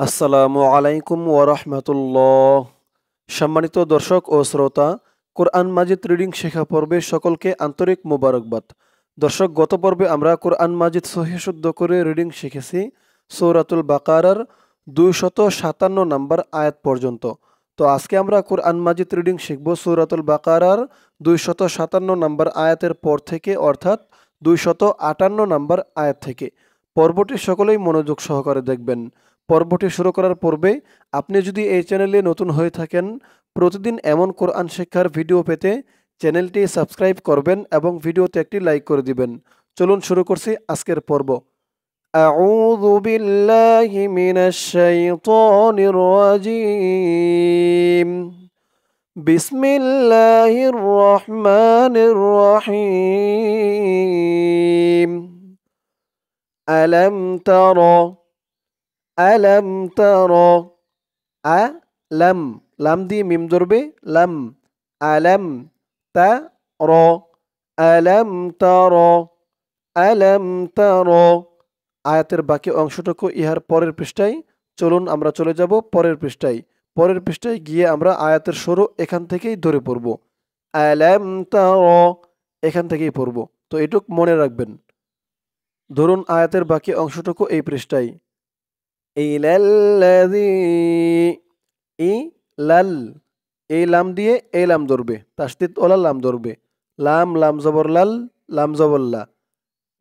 আসসালামু আলাইকুম ওয়া রাহমাতুল্লাহ। সম্মানিত দর্শক ও শ্রোতা, কোরআন মাজিদ রিডিং শেখা পর্বে সকলকে আন্তরিক মোবারকবাদ। দর্শক, গত পর্বে আমরা কোরআন মাজিদ সহিহ শুদ্ধ করে রিডিং শিখেছি সূরাতুল বাকারার 257 নম্বর আয়াত পর্যন্ত। তো আজকে আমরা কোরআন মাজিদ রিডিং শিখব সূরাতুল বাকারার 257 নম্বর আয়াতের পর থেকে, অর্থাৎ 258 নম্বর আয়াত থেকে। পর্বটি সকলেই মনোযোগ সহকারে দেখবেন। পর্বটি শুরু করার পূর্বে আপনি যদি এই চ্যানেলে নতুন হয়ে থাকেন, প্রতিদিন এমন কোরআন শিক্ষার ভিডিও পেতে চ্যানেলটি সাবস্ক্রাইব করবেন এবং ভিডিওতে একটি লাইক করে দিবেন। চলুন শুরু করছি আজকের পর্ব। আউযু বিল্লাহি মিনাশ শাইতানির রাজীম। বিসমিল্লাহির রহমানির রহিম। আলাম তারা আলাম তারা, আলাম, লাম দিয়ে মিম ধরবে, লাম, আলাম তারা, আলাম তারা, আলাম তারা। আয়াতের বাকি অংশটুকু ইহার পরের পৃষ্ঠায়। চলুন আমরা চলে যাব পরের পৃষ্ঠায়। পরের পৃষ্ঠায় গিয়ে আমরা আয়াতের শুরু এখান থেকেই ধরে পড়ব। আলাম তারা, এখান থেকেই পড়ব। তো এটুক মনে রাখবেন। ধরুন আয়াতের বাকি অংশটুকু এই পৃষ্ঠায়। ইলাল্লাযী, ইলাল, এই লাম দিয়ে এই লাম ধরবে, তাসদীদ ওয়ালা লাম ধরবে। লাম, লাম জবর লাল, লাম জবর লা,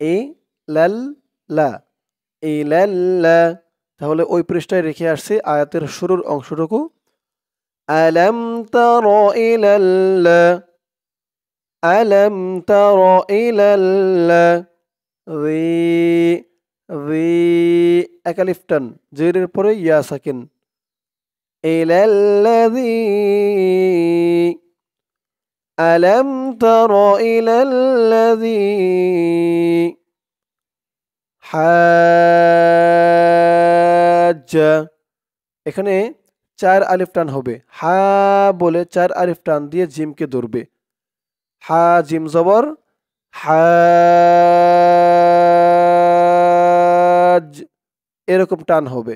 ইলাল্লা, ইলাল্লা। তাহলে ওই পৃষ্ঠায় রেখে আসছে আয়াতের শুরুর অংশটুকু। আলাম তারা ইলাল্লা, আলাম তারা ইলাল্লা, একালিফ টান, জেরের পরে ইয়া সাকিন। ইলাল্লাযী, আলাম তারা ইলাল্লাযী হাজ্জা। এখানে 4 আলিফ টান হবে। হা বলে 4 আলিফ টান দিয়ে জিমকে ধরবে। হা জিম জবর হাজ, এরকম টান হবে।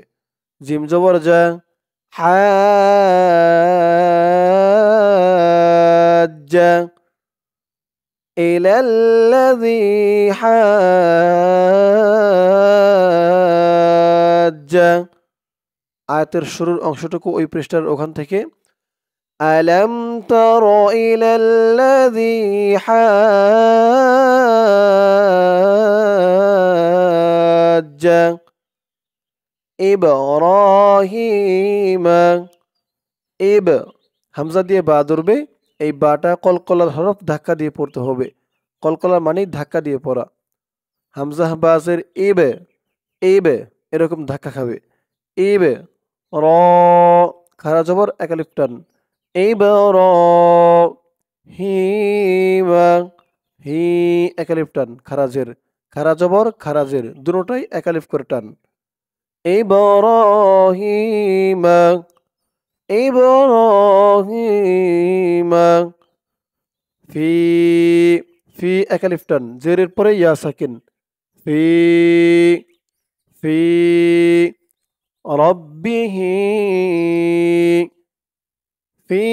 জিম জবর যা, হাজ্জা, ইলাল্লাযী হাজ্জা। আয়াতের শুরুর অংশটুকু ওই পৃষ্ঠার ওখান থেকে। আলাম তারা ইলাল্লাযী হাজ্জা ইব্রাহিমা। ইব, হামজা দিয়ে বা ধরবে। এই বাটা কলকলার হরফ, ধাক্কা দিয়ে পড়তে হবে। কলকলা মানেই ধাক্কা দিয়ে পড়া। হামজা বাজের ইবে, ইবে, এরকম ধাক্কা খাবে। ইবে র, খারা জবর একালিফ টান। ইবে র, হিমা, হি, একালিফ টান, খারাজের, খারা জবর খারাজের, দুটোটাই একালিফ করে টান। ইব্রাহিমা, ইব্রাহিমা, ফি, ফি একালিফ টান, জেরের পরে ইয়া সাকিন। ফি, ফি রব্বিহি, ফি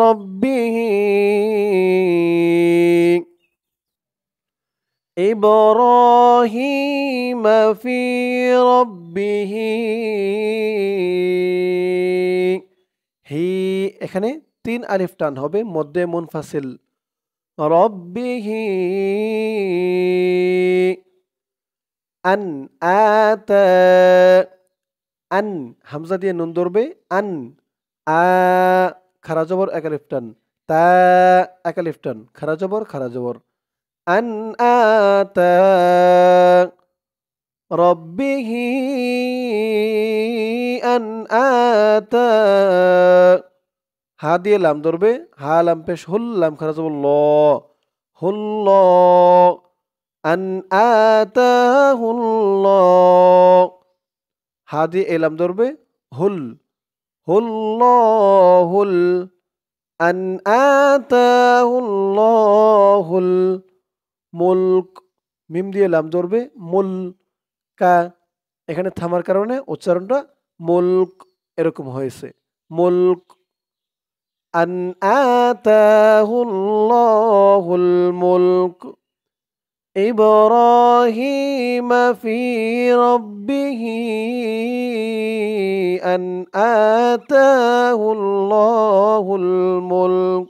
রব্বিহি ইব্রাহিম, ফি রব্বিহি। হি, এখানে 3 আলিফ টান হবে, মধ্যে মুনফাসিল। রব্বিহি আন, আতা, আন, হামজা দিয়ে নুন ধরবে। আন, আ, খারা জবর একালিফ টান। তা, একালিফ টান, খারা জবর খারা জবর। আন আতা রব্বিহি আন আতা। হা দিয়ে লাম ধরবে। হা লাম পেশ হুল, লাম খারা জবর ল, হুল্ল, আন আতাহুল্ল। হা দিয়ে এলাম ধরবে। হুল, হুল্লাহুল, আন আতাহুল্লাহুল মুলক। মিম দিয়ে লাম ধরবে। মুল কা, এখানে থামার কারণে উচ্চারণটা মুলক এরকম হয়েছে। মুলক আন আতাহুল্লাহুল মুলক ইব্রাহিম ফি রাব্বিহি আন আতাহুল্লাহুল মুলক।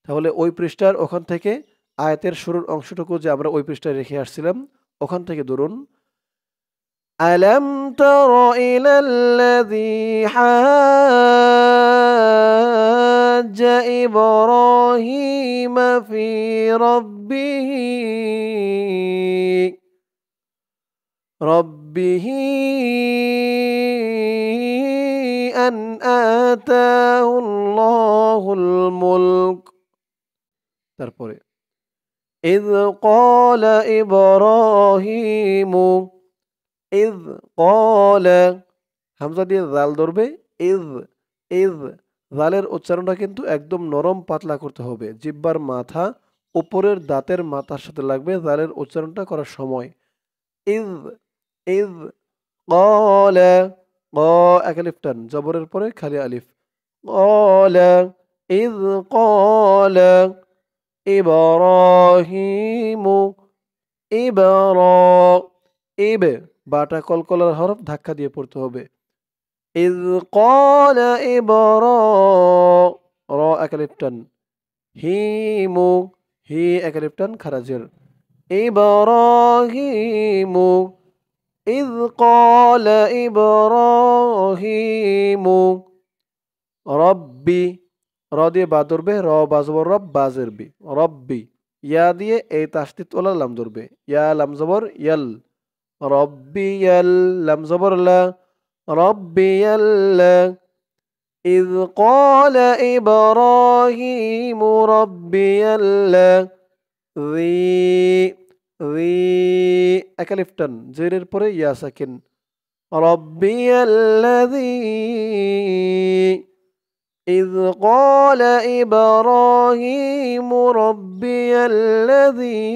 তাহলে ওই পৃষ্ঠার ওখান থেকে আয়াতের শুরুর অংশটুকু যে আমরা ওই পৃষ্ঠায় রেখে আসছিলাম ওখান থেকে ধরুন আলাম তারা ইলাল্লাযী হাজ্জা ইব্রাহিম ফি রাব্বিহি আন আতাহুল্লাহুল মুলক। তারপরে ইয ক্বালা ইব্রাহিমু ইয ক্বালা হামজা দিয়ে জাল ধরবে ইয ইয জালের উচ্চারণটা কিন্তু একদম নরম পাতলা করতে হবে। জিহ্বার মাথা উপরের দাঁতের মাথার সাথে লাগবে জালের উচ্চারণটা করার সময়। ইয ইয ক্বালা ক এক আলিফ টান জবরের পরে খালি আলিফ ক্বালা ইয ক্বালা ইব্রাহিমু ইব বাটা কলকলার হরফ ধাক্কা দিয়ে পড়তে হবে। ইয ক্বালা র এক আলিফ টান হিমু হি এক আলিফ টান খারাজের ইব্রাহিমু ইয ক্বালা ইব্রাহিমু রব্বি র দিয়ে বা ধরবে র বাজবর রব বাজের বি রব্বি ইয়া দিয়ে এই তাসদিদ ওলা লাম ধরবে ইয়া লাম জবর ইয়াল রব্বি ইয়াল লাম জবর লা রব্বি ইয়াল্লা ইয ক্বালা ইব্রাহিমু রব্বি ইয়াল্লা রি এক আলিফ টান জেরের পরে ইয়া সাকিন রব্বি ইয়াল্লাযী إذ قال إبراهيم ربي الذي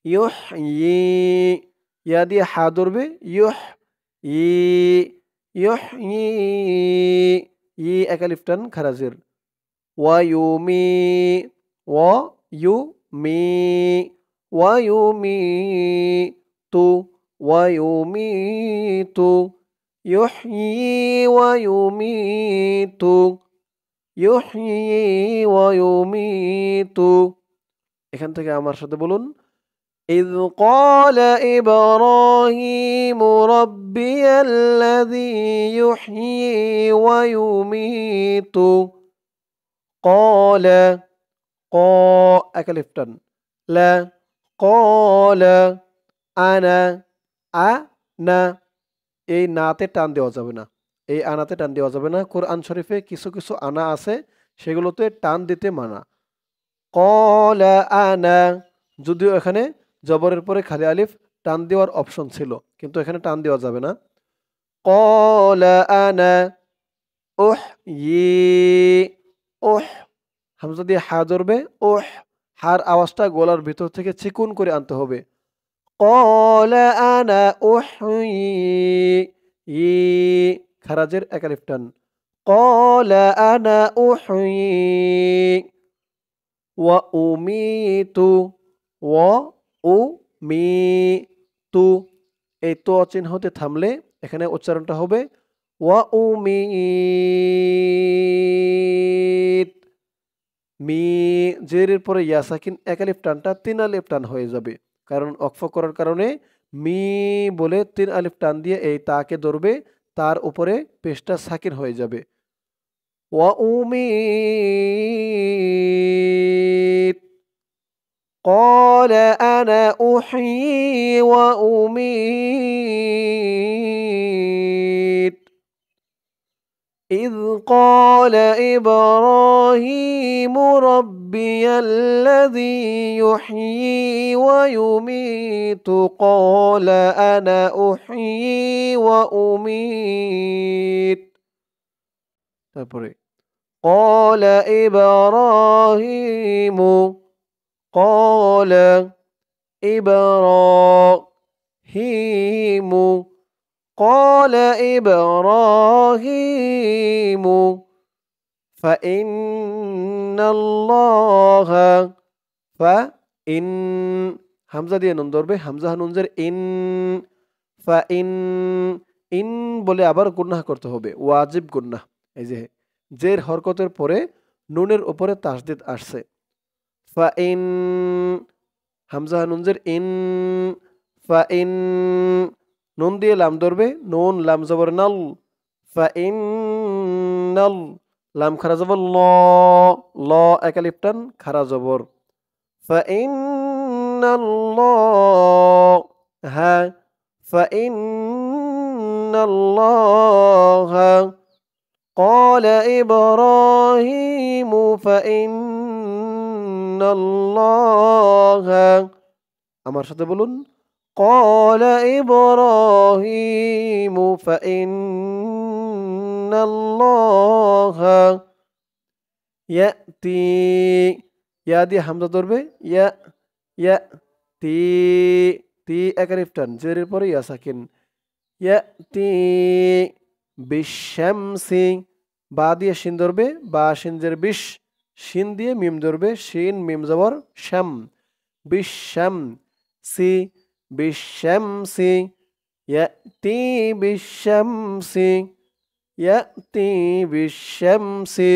يحيي يا دي حاضر به يحيي أكاليف تن خرازير ويمي ويميت ويميت يحيي ويميت يحيي ويميت এখান থেকে আমার সাথে বলুন إذ قال إبراهيم ربي الذي يحيي ويميت قال أكلف تن لا قال أنا এই নাতে টান দেওয়া যাবে না এই আনাতে টান দেওয়া যাবে না কোরআন শরীফে কিছু কিছু আনা আছে সেগুলোতে টান দিতে মানা ক্বালা আনা যদিও এখানে জবরের পরে খালি আলিফ টান দেওয়ার অপশন ছিল কিন্তু এখানে টান দেওয়া যাবে না ক্বালা আনা উহ হামজা দিয়ে হা ধরবে হার আওয়াজটা গলার ভিতর থেকে চিকুন করে আনতে হবে قال أنا أحيي خرجر أكاليف تن قال أنا أحيي وأميت এই তো চিহ্ন হতে থামলে এখানে উচ্চারণটা হবে ওয়াউমিত মি জেরের পরে ইয়া সাকিন এক আলিফ টানটা তিন আলিফ টান হয়ে যাবে কারণ অক্ফ করার কারণে মি বলে তিন আলিফ টান দিয়ে এই তাকে ধরবে তার উপরে পেশটা সাকিন হয়ে যাবে ওয়াউমিত قال أنا أحيي وأميت إذ قال إبراهيم ربي الذي يحيي ويميت قال أنا أحيي وأميت قال إبراهيم قال إبراهيم হিমু قال إبراهيم فإن الله فإن হামজা দিয়ে নুন ধরবে হামজা নুনজের ফাইন ইন বলে আবার গুন্নাহ করতে হবে ওয়াজিব গুন্নাহ এই যে জের হরকতের পরে নুনের উপরে তাসদিদ আসছে ফাইন হামজা নুনজের ফাইন নুন দিয়ে লাম ধরবে নুন লাম জবর নাল ফাইন নাল লাম খারা জবর ল একালিফ টান খারা জবর فإن الله فإن الله قال إبراهيم فإن الله আমার সাথে বলুন قال إبراهيم فإن الله يأتي ইয়া দিয়ে হামজা ধরবে ইয়া ইয়া তি তি একালিফ টান জেরের পরে ইয়া সাকিন ইয়া তি বিশামসি বা দিয়ে শিন ধরবে বা শিন জের বিশ শিন দিয়ে মিম ধরবে শিন মিম জবর শাম বিশাম সি বিশামসি ইয়াতি বিশামসি ইয়াতি বিশামসি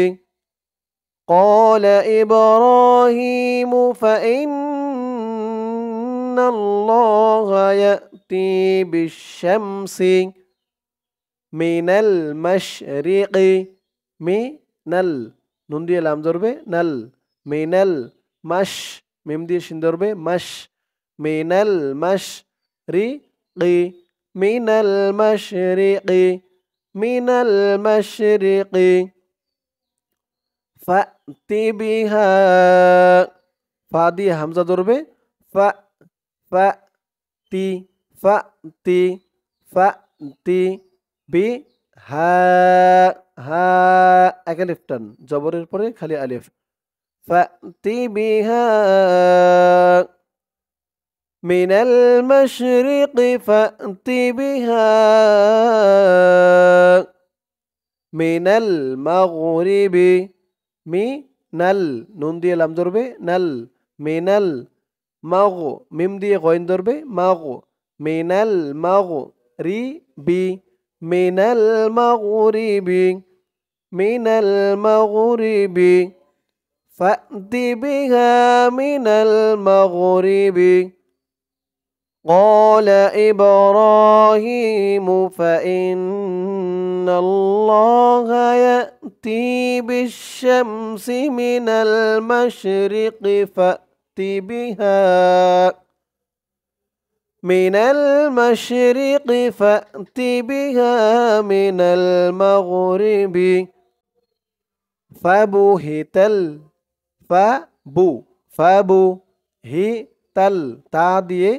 قال إبراهيم فإن الله يأتي بالشمس من المشرق من নুন দিয়ে লাম ধরবে নাল মিনাল মাশ মিম দিয়ে শিন ধরবে মাশ মিনাল মাশরিকি মিনাল মাশরিকি মিনাল মাশরিকি ফাতি বিহা ফা দিয়ে হামজা ধরবে ফা ফা তি ফাতি ফাতি বি হা হা একালিফ টান জবরের পরে খালি আলিফ ফাতি বিহা মিনাল মাশরিকি ফাতি বিহা মিনাল মাগরিবি মি নাল নুন দিয়ে লাম ধরবে নাল মিনাল মাগ মিম দিয়ে গইন ধরবে মাগ মিনাল মাগ রি বি মিনাল মাগরিবি মিনাল মাগরিবি ফাতি বিহা মিনাল মাগরিবি قال إبراهيم فإن الله يأتي بالشمس من المشرق فأت بها من المشرق فأت بها من المغرب فبهت فبو হি তাল তা দিয়ে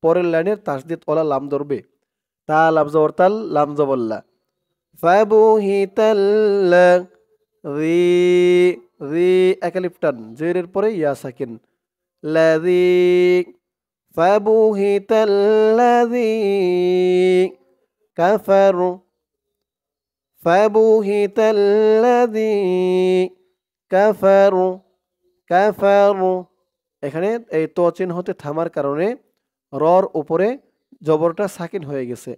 পরের লাইনের তাসদিদ ওলা লাম ধরবে তা লাম জবর তাল লাম জবল্লা ফাবুহিতাল্লা রি রি একালিফ টান জেরের পরে ইয়া সাকিন লাযী ফাবুহিতাল্লাযী কাফারু ফাবুহিতাল্লাযী কাফারু কাফারু এখানে এই ত চিহ্ন হতে থামার কারণে রর উপরে জবরটা সাকিন হয়ে গেছে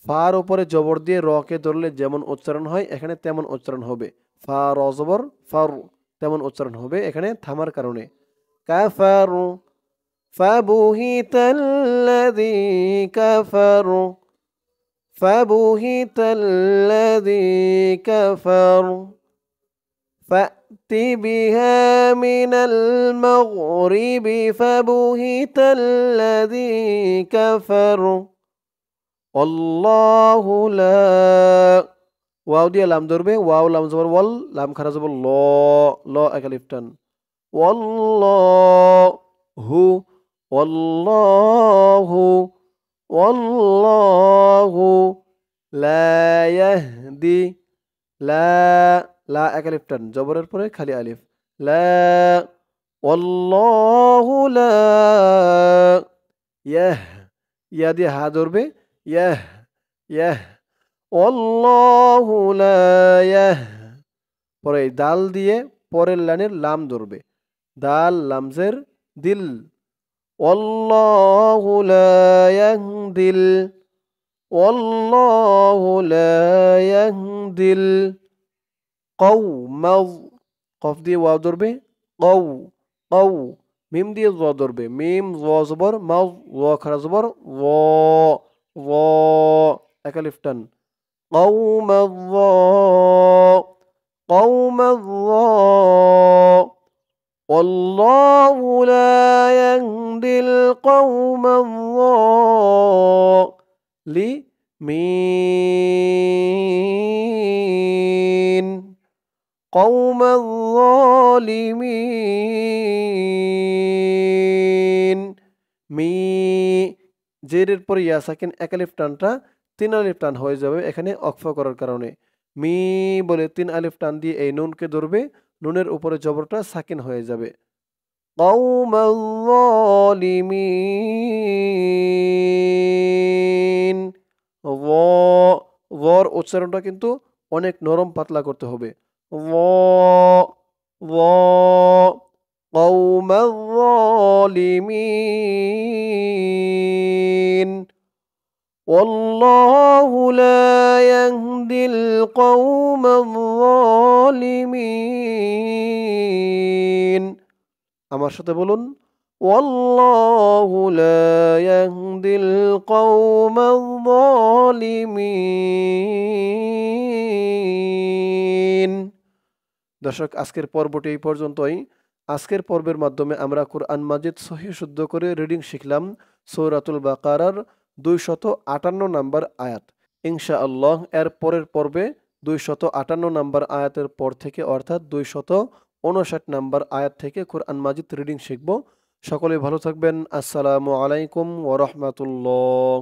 ফার উপরে জবর দিয়ে র কে ধরলে যেমন উচ্চারণ হয় এখানে তেমন উচ্চারণ হবে ফা র জবর ফার তেমন উচ্চারণ হবে এখানে থামার কারণে কাফারু ফাবুহিতাল্লাযী কাফারু ফাবুহিতাল্লাযী কাফারু فأت بها من المغرب فبهت الذي كفر والله لا ওয়াও দিয়ে লাম ধরবে ওয়াও লাম জবর ওয়াল লাম খারা জবর ল ল একালিফ টান ওয়াল্লাহু ওয়াল্লাহু ওয়াল্লাহু লা ইয়াহদি লা লা একালিফ টান জবরের পরে খালি আলিফ লা ওয়াল্লাহু লা ইয়াহ ইয়া দিয়ে হা ধরবে, ইয়াহ ইয়াহ। আল্লাহু লা ইয়াহ। পরে এই দাল দিয়ে পরের লাইনের লাম ধরবে, দাল লামজের দিল। আল্লাহু লা ইয়াহদিল, আল্লাহু লা ইয়াহদিল কওমাজ। কফ দিয়ে ওয়াও ধরবে, কও কও। মিম দিয়ে জ ধরবে, মিম জ জবর মাও, জ খারা জবর ও, ও একা লিফ টান। কওমাজ জ, কওমাজ জ। والله لا يهدي القوم الظالمين، قوم الظالمين। মি জেরের পর ইয়া সাকিন একালিফ টানটা 3 আলিফ টান হয়ে যাবে এখানে অক্ফ করার কারণে। মি বলে 3 আলিফ টান দিয়ে এই নুনকে ধরবে, নুনের উপরে জবরটা সাকিন হয়ে যাবে। قوم الظالمين। ওর উচ্চারণটা কিন্তু অনেক নরম পাতলা করতে হবে। قوم الظالمين، والله لا يهدي القوم الظالمين। আমার সাথে বলুন, ওয়াল্লাহু লা ইয়াহদিল কওমাল যালিমিন। দর্শক, আজকের পর্বটি এই পর্যন্তই। আজকের পর্বের মাধ্যমে আমরা কোরআন মাজিদ সহিহ শুদ্ধ করে রিডিং শিখলাম সূরাতুল বাকারার 258 নম্বর আয়াত। ইনশাআল্লাহ এর পরের পর্বে 258 নম্বর আয়াতের পর থেকে অর্থাৎ 259 নম্বর আয়াত থেকে কোরআন মাজিদ রিডিং শিখব। সকলে ভালো থাকবেন। আসসালামু আলাইকুম ওয়া রাহমাতুল্লাহ।